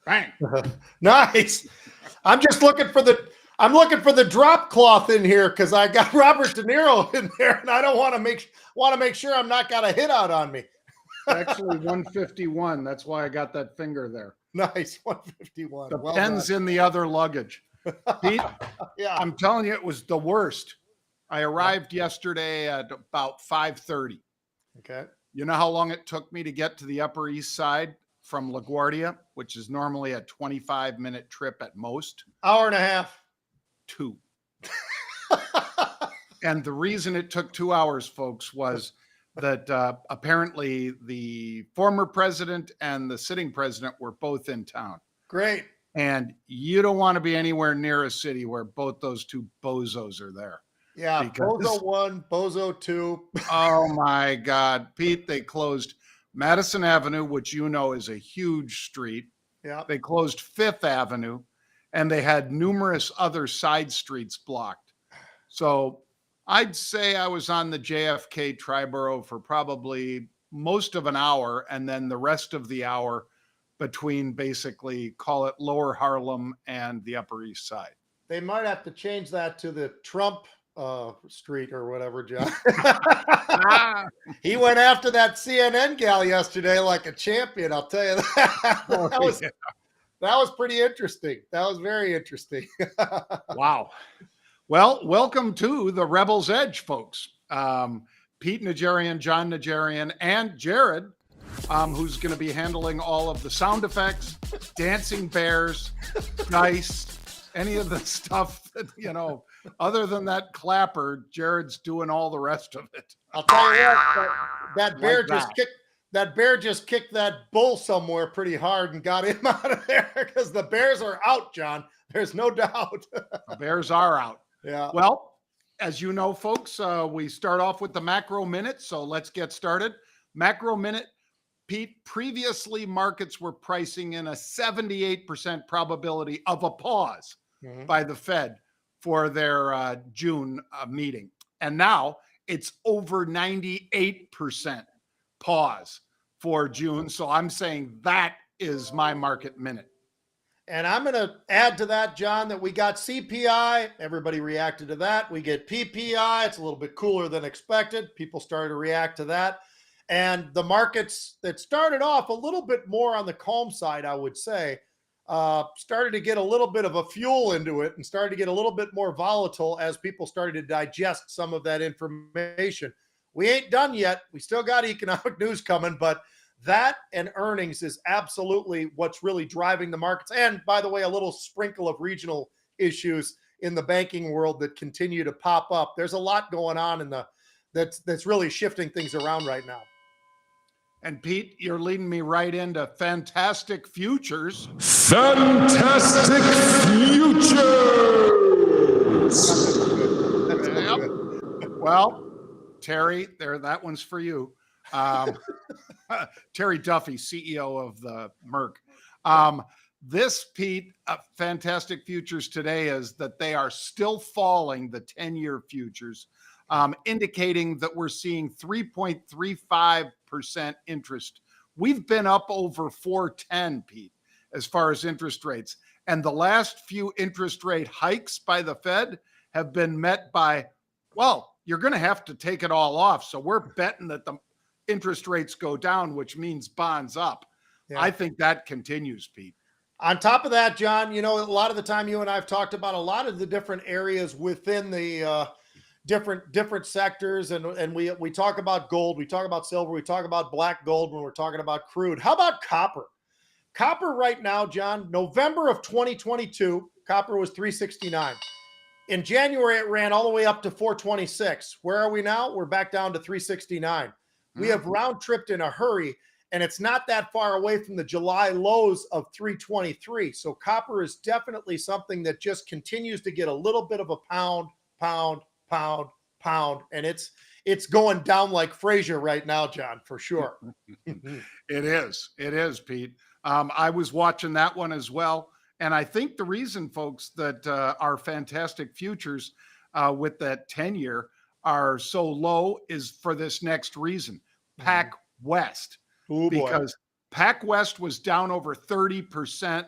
Bang. Nice. I'm looking for the drop cloth in here because I got Robert De Niro in there, and I don't want to make sure I'm not got a hit out on me. Actually, 151. That's why I got that finger there. Nice, 151. The Well pen's done. in the other luggage. Pete, Yeah. I'm telling you, it was the worst. I arrived yesterday at about 5:30. Okay. You know how long it took me to get to the Upper East Side from LaGuardia, which is normally a 25-minute trip at most? Hour and a half. 2. And the reason it took 2 hours, folks, was that apparently the former president and the sitting president were both in town. Great. And you don't want to be anywhere near a city where both those two bozos are there. Yeah, Bozo 1, Bozo 2. Oh, my God. Pete, they closed Madison Avenue, which you know is a huge street. Yeah. They closed Fifth Avenue, and they had numerous other side streets blocked. So I'd say I was on the JFK Triborough for probably most of an hour, and then the rest of the hour between basically, call it Lower Harlem and the Upper East Side. They might have to change that to the Trump street or whatever, John. He went after that CNN gal yesterday like a champion, I'll tell you that. That was pretty interesting. That was very interesting. Wow. Well, welcome to the Rebel's Edge, folks. Pete Najarian, John Najarian, and Jared, who's going to be handling all of the sound effects, dancing bears, dice, any of the stuff that, you know, other than that clapper, Jared's doing all the rest of it. I'll tell you what, that bear just kicked that bull somewhere pretty hard and got him out of there because the bears are out, John. There's no doubt. The bears are out. Yeah. Well, as you know, folks, we start off with the macro minute. So let's get started. Macro minute. Pete, previously markets were pricing in a 78% probability of a pause by the Fed for their June meeting. And now it's over 98% pause for June. So I'm saying that is my market minute. And I'm going to add to that, John, that we got CPI. Everybody reacted to that. We get PPI. It's a little bit cooler than expected. People started to react to that. And the markets that started off a little bit more on the calm side, I would say, started to get a little bit of a fuel into it and started to get a little bit more volatile as people started to digest some of that information. We ain't done yet. We still got economic news coming, but that and earnings is absolutely what's really driving the markets. And by the way, a little sprinkle of regional issues in the banking world that continue to pop up. There's a lot going on in that's really shifting things around right now. And Pete, you're leading me right into fantastic futures. Fantastic futures. Well, Terry, that one's for you. Terry Duffy, CEO of the Merck. This, Pete, fantastic futures today is that they are still falling, the 10-year futures, indicating that we're seeing 3.35% interest. We've been up over 410, Pete, as far as interest rates. And the last few interest rate hikes by the Fed have been met by, well, you're going to have to take it all off. So we're betting that the interest rates go down, which means bonds up. Yeah. I think that continues, Pete. On top of that, John, you know, a lot of the time you and I have talked about a lot of the different areas within the different sectors. And we talk about gold, we talk about silver, we talk about black gold when we're talking about crude. How about copper? Copper right now, John, November of 2022, copper was $3.69. In January, it ran all the way up to $4.26. Where are we now? We're back down to $3.69. We have round tripped in a hurry, and it's not that far away from the July lows of $3.23. So copper is definitely something that just continues to get a little bit of a pound, and it's going down like Frazier right now, John, for sure. It is, Pete. I was watching that one as well. And I think the reason, folks, that our fantastic futures with that 10-year are so low is for this next reason. PAC West. Ooh, because PAC West was down over 30%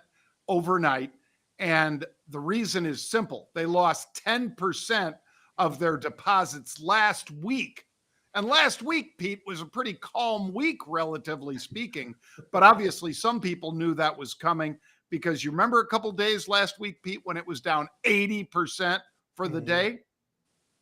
overnight. And the reason is simple. They lost 10% of their deposits last week. And last week, Pete, was a pretty calm week, relatively speaking. But obviously, some people knew that was coming, because you remember a couple days last week, Pete, when it was down 80% for the day?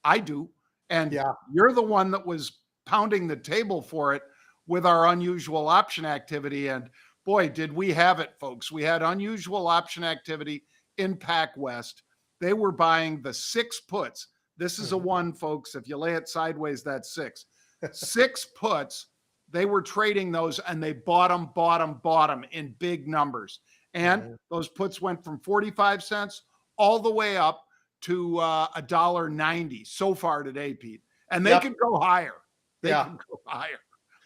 I do. And you're the one that was pounding the table for it with our unusual option activity. And boy, did we have it, folks. We had unusual option activity in Pac West. They were buying the 6 puts. This is a 1, folks. If you lay it sideways, that's 6. 6 puts. They were trading those, and they bought them in big numbers. And those puts went from 45 cents all the way up to $1.90 so far today, Pete. And they can go higher. They can go higher.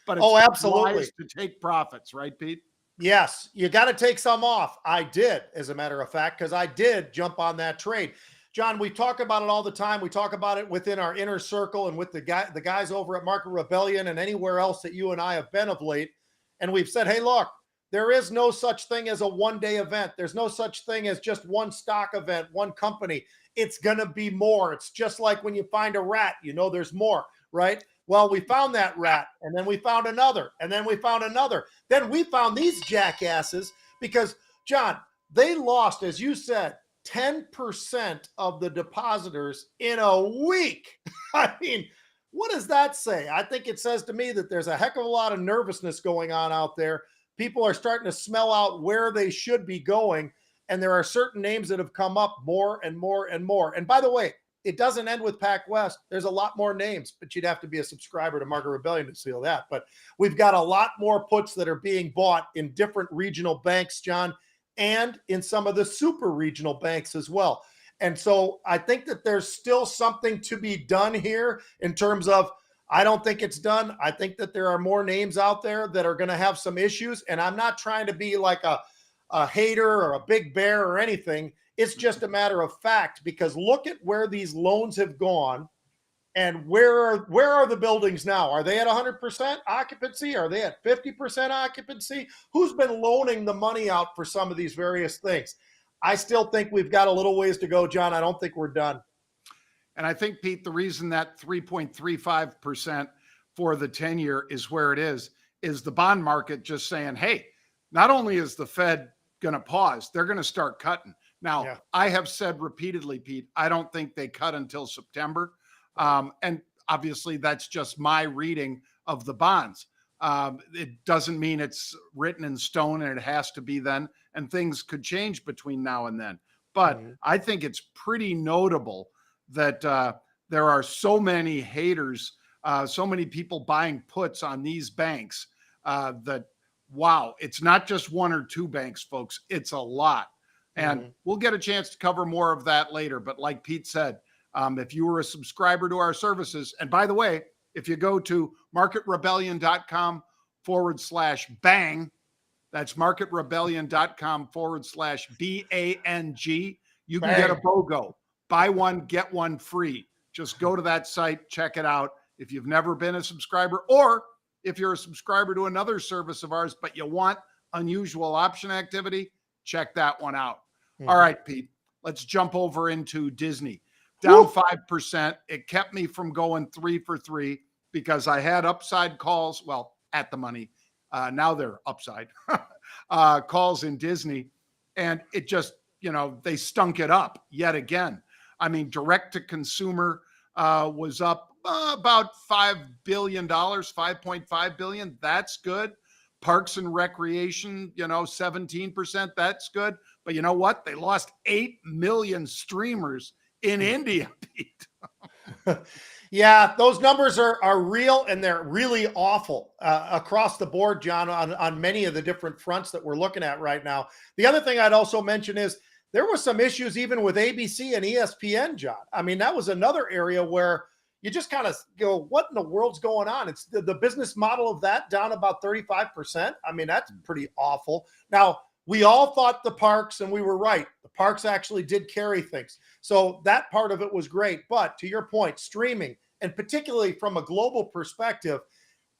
But it's absolutely wise to take profits, right, Pete? Yes, you got to take some off. I did, as a matter of fact, because I did jump on that trade. John, we talk about it all the time. We talk about it within our inner circle and with the guys over at Market Rebellion and anywhere else that you and I have been of late. And we've said, hey, look, there is no such thing as a one-day event. There's no such thing as just one stock event, one company. It's going to be more. It's just like when you find a rat, you know there's more, right? Well, we found that rat, and then we found another, and then we found another. Then we found these jackasses because, John, they lost, as you said, 10% of the depositors in a week. I mean, what does that say? I think it says to me that there's a heck of a lot of nervousness going on out there. People are starting to smell out where they should be going, and there are certain names that have come up more and more and more. And by the way, it doesn't end with Pac West. There's a lot more names, but you'd have to be a subscriber to Market Rebellion to see all that. But we've got a lot more puts that are being bought in different regional banks, John, and in some of the super regional banks as well. And so I think that there's still something to be done here in terms of, I don't think it's done. I think that there are more names out there that are going to have some issues. And I'm not trying to be like a hater or a big bear or anything. It's just a matter of fact, because look at where these loans have gone and where are the buildings now? Are they at 100% occupancy? Are they at 50% occupancy? Who's been loaning the money out for some of these various things? I still think we've got a little ways to go, John. I don't think we're done. And I think, Pete, the reason that 3.35% for the 10-year is where it is the bond market just saying, hey, not only is the Fed going to pause, they're going to start cutting. Now, I have said repeatedly, Pete, I don't think they cut until September. And obviously, that's just my reading of the bonds. It doesn't mean it's written in stone and it has to be then, and things could change between now and then. But I think it's pretty notable that there are so many haters, so many people buying puts on these banks that, wow, it's not just 1 or 2 banks, folks. It's a lot. And we'll get a chance to cover more of that later. But like Pete said, if you were a subscriber to our services, and by the way, if you go to marketrebellion.com/bang, that's marketrebellion.com/BANG, you can get a BOGO. Buy one, get one free. Just go to that site, check it out. If you've never been a subscriber, or if you're a subscriber to another service of ours, but you want unusual option activity, check that one out. All right, Pete, let's jump over into Disney. Down 5%. It kept me from going 3 for 3 because I had upside calls. Well, at the money. Now they're upside calls in Disney. And it just, they stunk it up yet again. I mean, direct to consumer was up about $5 billion, $5.5 billion. That's good. Parks and recreation, 17%. That's good. But you know what? They lost 8 million streamers in India, Pete. Yeah, those numbers are real, and they're really awful across the board, John, on many of the different fronts that we're looking at right now. The other thing I'd also mention is there were some issues even with ABC and ESPN, John. I mean, that was another area where you just kind of go, what in the world's going on? It's the business model of that down about 35%. I mean, that's pretty awful. Now, we all thought the parks, and we were right. The parks actually did carry things. So that part of it was great. But to your point, streaming, and particularly from a global perspective,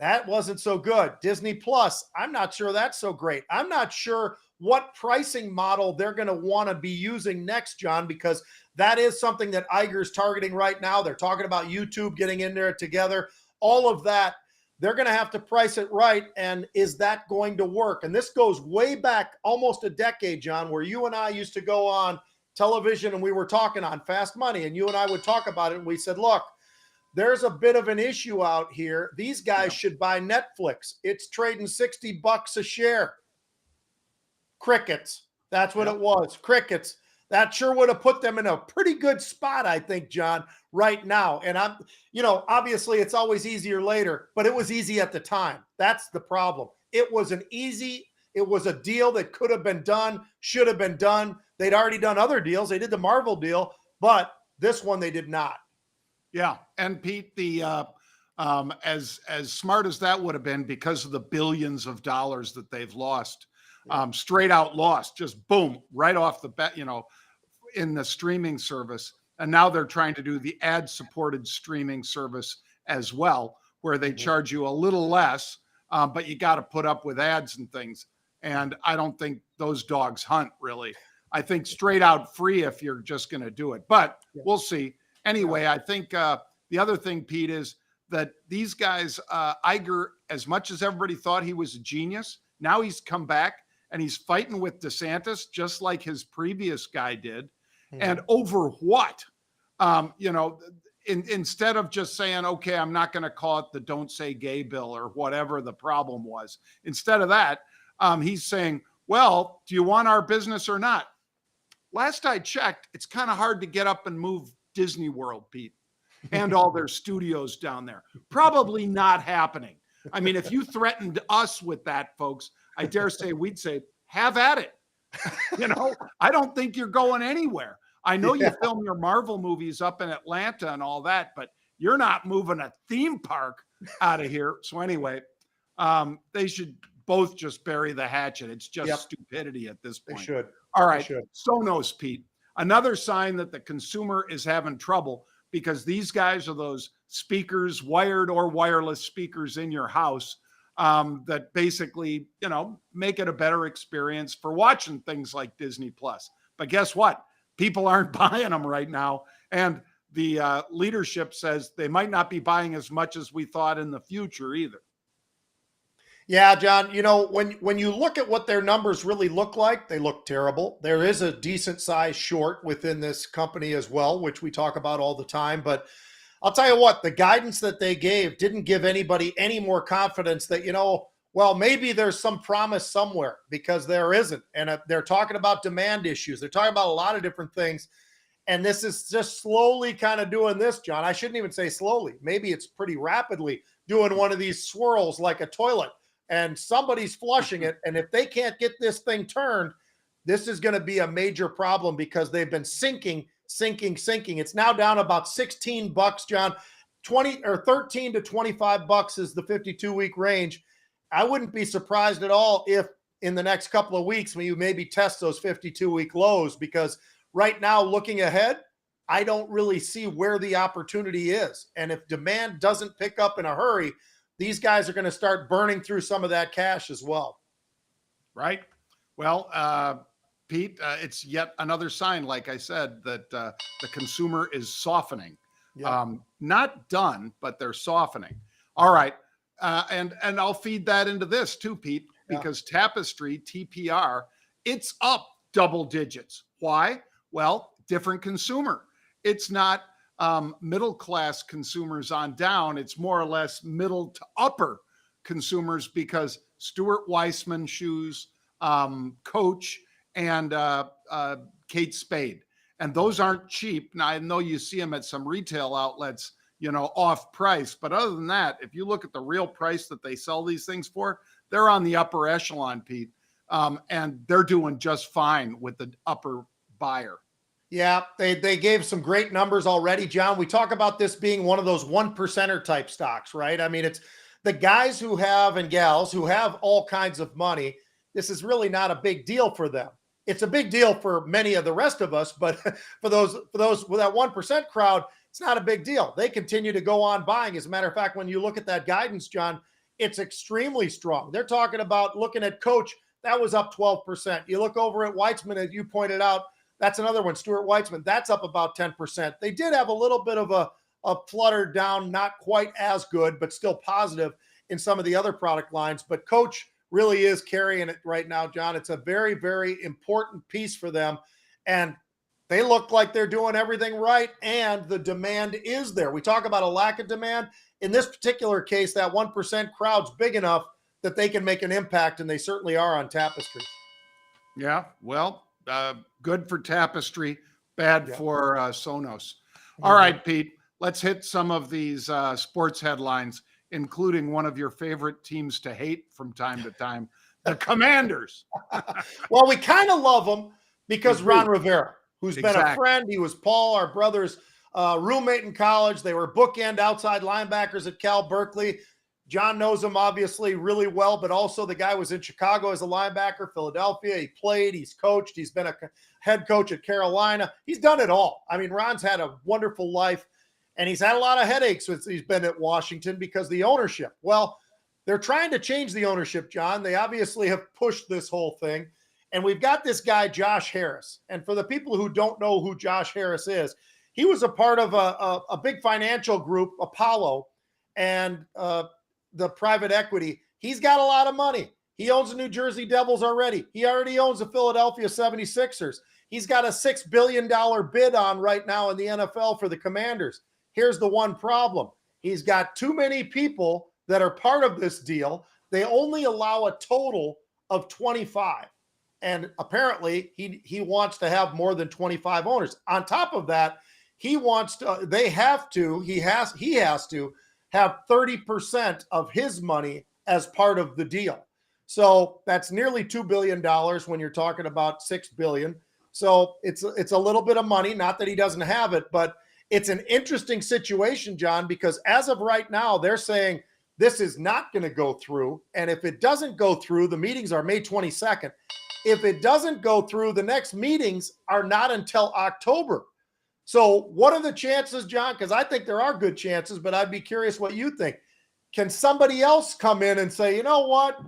that wasn't so good. Disney Plus, I'm not sure that's so great. I'm not sure what pricing model they're going to want to be using next, John, because that is something that Iger's targeting right now. They're talking about YouTube getting in there together. All of that, they're going to have to price it right. And is that going to work? And this goes way back almost a decade, John, where you and I used to go on television and we were talking on Fast Money, and you and I would talk about it. And we said, look, there's a bit of an issue out here. These guys should buy Netflix. It's trading $60 a share. Crickets. That's what it was. Crickets. That sure would have put them in a pretty good spot, I think, John, right now. And I'm, obviously it's always easier later, but it was easy at the time. That's the problem. It was a deal that could have been done, should have been done. They'd already done other deals. They did the Marvel deal, but this one they did not. Yeah. And Pete, as smart as that would have been, because of the billions of dollars that they've lost, straight out lost, just boom, right off the bat, in the streaming service. And now they're trying to do the ad supported streaming service as well, where they charge you a little less, but you got to put up with ads and things. And I don't think those dogs hunt, really. I think straight out free if you're just going to do it, but we'll see. Anyway, I think the other thing, Pete, is that these guys, Iger, as much as everybody thought he was a genius, now he's come back and he's fighting with DeSantis just like his previous guy did. And over what? Instead of just saying, okay, I'm not going to call it the Don't Say Gay bill or whatever the problem was. Instead of that, he's saying, well, do you want our business or not? Last I checked, it's kind of hard to get up and move Disney World, Pete, and all their studios down there. Probably not happening. I mean, if you threatened us with that, folks, I dare say we'd say, have at it. I don't think you're going anywhere. I know you film your Marvel movies up in Atlanta and all that, but you're not moving a theme park out of here. So anyway, they should both just bury the hatchet. It's just stupidity at this point. They should. All right. Sonos, Pete. Another sign that the consumer is having trouble, because these guys are those speakers, wired or wireless speakers in your house, that basically, make it a better experience for watching things like Disney Plus. But guess what? People aren't buying them right now. And the leadership says they might not be buying as much as we thought in the future either. Yeah, John, when you look at what their numbers really look like, they look terrible. There is a decent size short within this company as well, which we talk about all the time. But I'll tell you what, the guidance that they gave didn't give anybody any more confidence that, well, maybe there's some promise somewhere, because there isn't. And they're talking about demand issues. They're talking about a lot of different things. And this is just slowly kind of doing this, John. I shouldn't even say slowly. Maybe it's pretty rapidly doing one of these swirls like a toilet. And somebody's flushing it. And if they can't get this thing turned, this is going to be a major problem, because they've been sinking. It's now down about $16, John. 13 to $25 is the 52-week range. I wouldn't be surprised at all if in the next couple of weeks you maybe test those 52-week lows, because right now, looking ahead, I don't really see where the opportunity is. And if demand doesn't pick up in a hurry, these guys are going to start burning through some of that cash as well. Right. Well, Pete, it's yet another sign, like I said, that the consumer is softening. Not done, but they're softening. All right. And I'll feed that into this too, Pete, because Tapestry, TPR, it's up double digits. Why? Well, different consumer. It's not middle-class consumers on down. It's more or less middle to upper consumers, because Stuart Weitzman shoes, Coach, and Kate Spade. And those aren't cheap. Now, I know you see them at some retail outlets, off price. But other than that, if you look at the real price that they sell these things for, they're on the upper echelon, Pete. And they're doing just fine with the upper buyer. Yeah, they gave some great numbers already, John. We talk about this being one of those 1%er type stocks, right? I mean, it's the guys who have, and gals who have all kinds of money. This is really not a big deal for them. It's a big deal for many of the rest of us, but for those with that 1% crowd, it's not a big deal. They continue to go on buying. As a matter of fact, when you look at that guidance, John, it's extremely strong. They're talking about looking at Coach that was up 12%. You look over at Weitzman, as you pointed out, that's another one, Stuart Weitzman, that's up about 10%. They did have a little bit of a flutter down, not quite as good, but still positive in some of the other product lines. But Coach really is carrying it right now, John. It's a very, very important piece for them. And they look like they're doing everything right, and the demand is there. We talk about a lack of demand. In this particular case, that 1% crowd's big enough that they can make an impact, and they certainly are on Tapestry. Yeah, well, good for Tapestry, bad for Sonos. All right, Pete, let's hit some of these sports headlines, including one of your favorite teams to hate from time to time, the Commanders. Well, we kind of love them because Ron Rivera, who's been a friend. He was Paul, our brother's roommate in college. They were bookend outside linebackers at Cal Berkeley. John knows him obviously really well, but also the guy was in Chicago as a linebacker, Philadelphia. He played, he's coached, he's been a head coach at Carolina. He's done it all. I mean, Ron's had a wonderful life, and he's had a lot of headaches since he's been at Washington because of the ownership. Well, they're trying to change the ownership, John. They obviously have pushed this whole thing. And we've got this guy, Josh Harris. And for the people who don't know who Josh Harris is, he was a part of a big financial group, Apollo, and the private equity. He's got a lot of money. He owns the New Jersey Devils already. He already owns the Philadelphia 76ers. He's got a $6 billion bid on right now in the NFL for the Commanders. Here's the one problem. He's got too many people that are part of this deal. They only allow a total of 25. And apparently he wants to have more than 25 owners. On top of that, he has to have 30% of his money as part of the deal. So that's nearly $2 billion when you're talking about $6 billion. So it's a little bit of money, not that he doesn't have it, but it's an interesting situation, John, because as of right now, they're saying this is not going to go through. And if it doesn't go through, the meetings are May 22nd. If it doesn't go through, the next meetings are not until October. So what are the chances, John? Because I think there are good chances, but I'd be curious what you think. Can somebody else come in and say, you know what?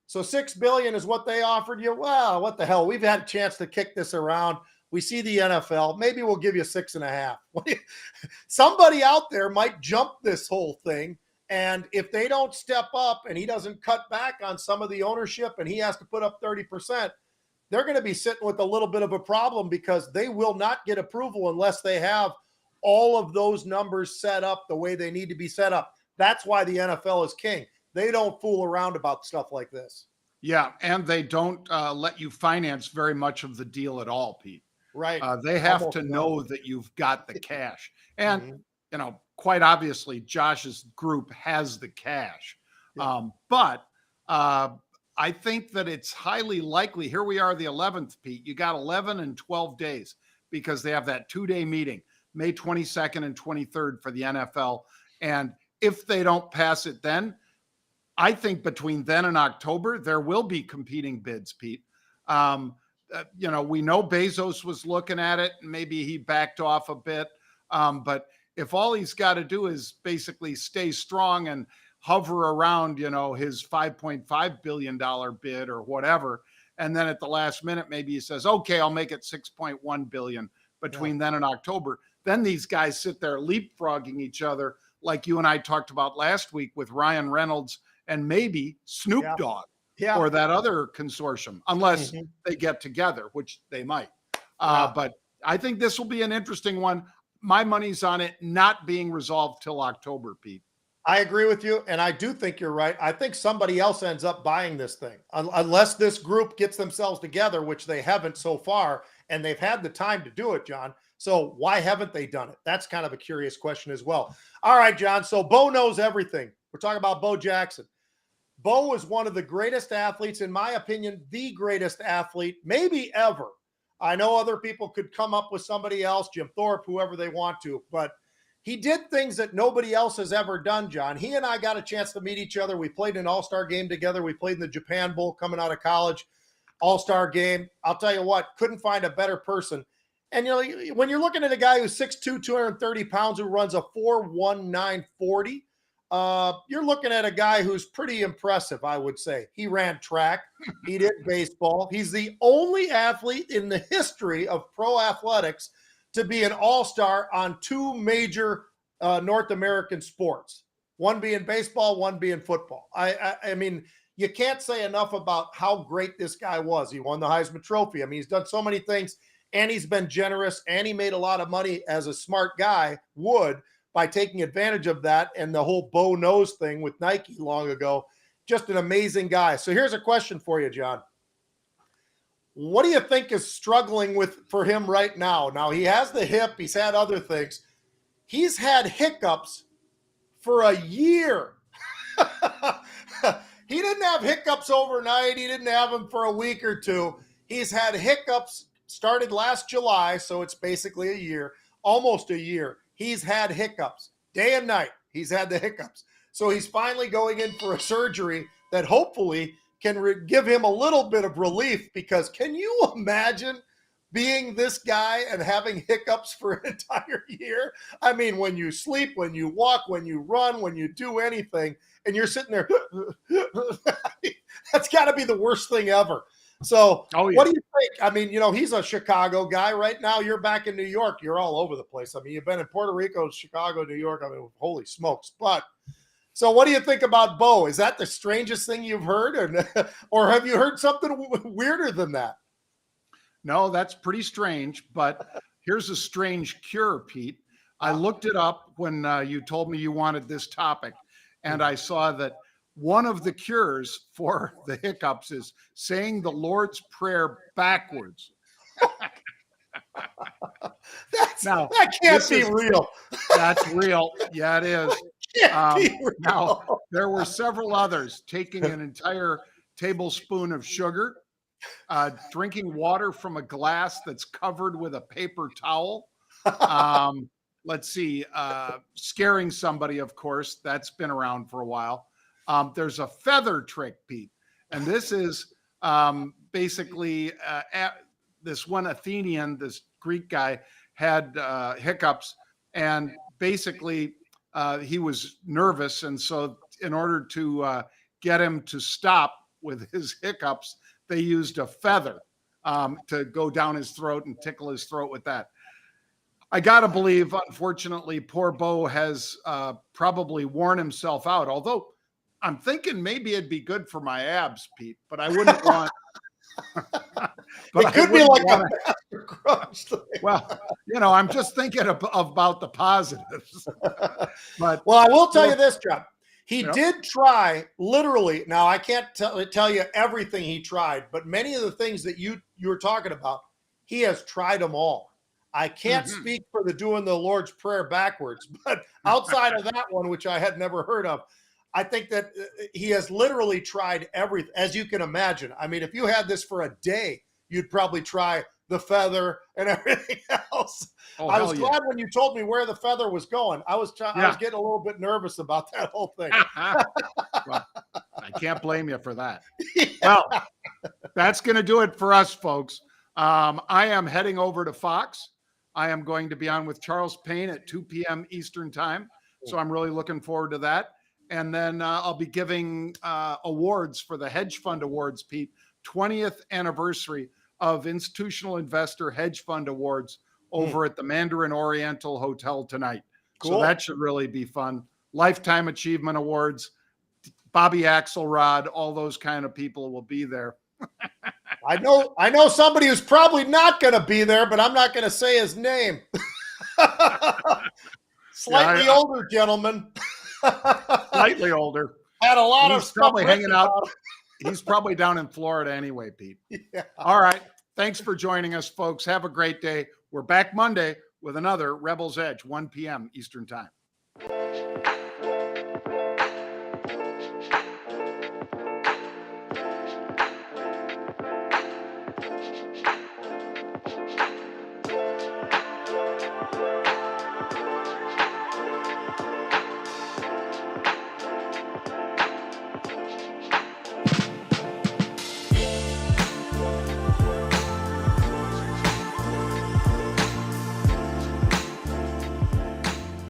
So $6 billion is what they offered you. Well, what the hell? We've had a chance to kick this around. We see the NFL. Maybe we'll give you 6.5. Somebody out there might jump this whole thing. And if they don't step up and he doesn't cut back on some of the ownership and he has to put up 30%, they're going to be sitting with a little bit of a problem because they will not get approval unless they have all of those numbers set up the way they need to be set up. That's why the NFL is king. They don't fool around about stuff like this. Yeah, and they don't let you finance very much of the deal at all, Pete. Right. They have to know that you've got the cash. And, you know, quite obviously, Josh's group has the cash. Yeah. But I think that it's highly likely. Here we are, the 11th, Pete. You got 11 and 12 days because they have that 2-day meeting, May 22nd and 23rd for the NFL. And if they don't pass it then, I think between then and October, there will be competing bids, Pete. You know, we know Bezos was looking at it. And maybe he backed off a bit. But if all he's got to do is basically stay strong and hover around, you know, his $5.5 billion bid or whatever, and then at the last minute, maybe he says, okay, I'll make it $6.1 billion between then and October. Then these guys sit there leapfrogging each other like you and I talked about last week with Ryan Reynolds and maybe Snoop Dogg or that other consortium, unless they get together, which they might. But I think this will be an interesting one. My money's on it not being resolved till October, Pete. I agree with you, and I do think you're right. I think somebody else ends up buying this thing, unless this group gets themselves together, which they haven't so far, and they've had the time to do it, John. So why haven't they done it? That's kind of a curious question as well. All right, John, so Bo knows everything. We're talking about Bo Jackson. Bo is one of the greatest athletes, in my opinion, the greatest athlete, maybe ever. I know other people could come up with somebody else, Jim Thorpe, whoever they want to, but he did things that nobody else has ever done, John. He and I got a chance to meet each other. We played an all-star game together. We played in the Japan Bowl coming out of college, all-star game. I'll tell you what, couldn't find a better person. And you know, when you're looking at a guy who's 6'2", 230 pounds, who runs a 4.1940, you're looking at a guy who's pretty impressive, I would say. He ran track. He did baseball. He's the only athlete in the history of pro athletics to be an all-star on two major North American sports, one being baseball, one being football. I mean, you can't say enough about how great this guy was. He won the Heisman Trophy. I mean, he's done so many things, and he's been generous, and he made a lot of money as a smart guy would by taking advantage of that and the whole bow nose thing with Nike long ago. Just an amazing guy. So here's a question for you, John. What do you think is struggling for him right now? Now, he has the hip. He's had other things. He's had hiccups for a year. He didn't have hiccups overnight. He didn't have them for a week or two. He's had hiccups, started last July, so it's basically a year, almost a year. He's had hiccups day and night. He's had the hiccups. So he's finally going in for a surgery that hopefully can give him a little bit of relief, because can you imagine being this guy and having hiccups for an entire year? I mean, when you sleep, when you walk, when you run, when you do anything, and you're sitting there, that's got to be the worst thing ever. So What do you think? I mean, he's a Chicago guy right now. You're back in New York. You're all over the place. I mean, you've been in Puerto Rico, Chicago, New York. I mean, holy smokes. But so what do you think about Bo? Is that the strangest thing you've heard? Or have you heard something weirder than that? No, that's pretty strange. But here's a strange cure, Pete. I looked it up when you told me you wanted this topic, and I saw that one of the cures for the hiccups is saying the Lord's Prayer backwards. That can't be real. That's real. Yeah, it is. Now, there were several others: taking an entire tablespoon of sugar, drinking water from a glass that's covered with a paper towel. Let's see, scaring somebody, of course, that's been around for a while. There's a feather trick, Pete, and this is basically this one Athenian, this Greek guy, had hiccups, and basically he was nervous, and so in order to get him to stop with his hiccups, they used a feather to go down his throat and tickle his throat with that. I got to believe, unfortunately, poor Bo has probably worn himself out, although I'm thinking maybe it'd be good for my abs, Pete, but I wouldn't want. It could be like a master crunch thing. Well, I'm just thinking about the positives. But I will tell you this, John. He did try, literally. Now, I can't tell you everything he tried, but many of the things that you were talking about, he has tried them all. I can't speak for doing the Lord's Prayer backwards, but outside of that one, which I had never heard of, I think that he has literally tried everything, as you can imagine. I mean, if you had this for a day, you'd probably try the feather and everything else. I was glad when you told me where the feather was going. I was getting a little bit nervous about that whole thing. Well, I can't blame you for that. Yeah. Well, that's going to do it for us, folks. I am heading over to Fox. I am going to be on with Charles Payne at 2 p.m. Eastern time. So I'm really looking forward to that. And then I'll be giving awards for the Hedge Fund Awards, Pete, 20th anniversary of Institutional Investor Hedge Fund Awards over at the Mandarin Oriental Hotel tonight. Cool. So that should really be fun. Lifetime Achievement Awards, Bobby Axelrod, all those kind of people will be there. I know somebody who's probably not going to be there, but I'm not going to say his name. Slightly older gentleman. Slightly older. Had a lot of stuff probably hanging out. He's probably down in Florida anyway, Pete. Yeah. All right. Thanks for joining us, folks. Have a great day. We're back Monday with another Rebel's Edge, 1 p.m. Eastern time.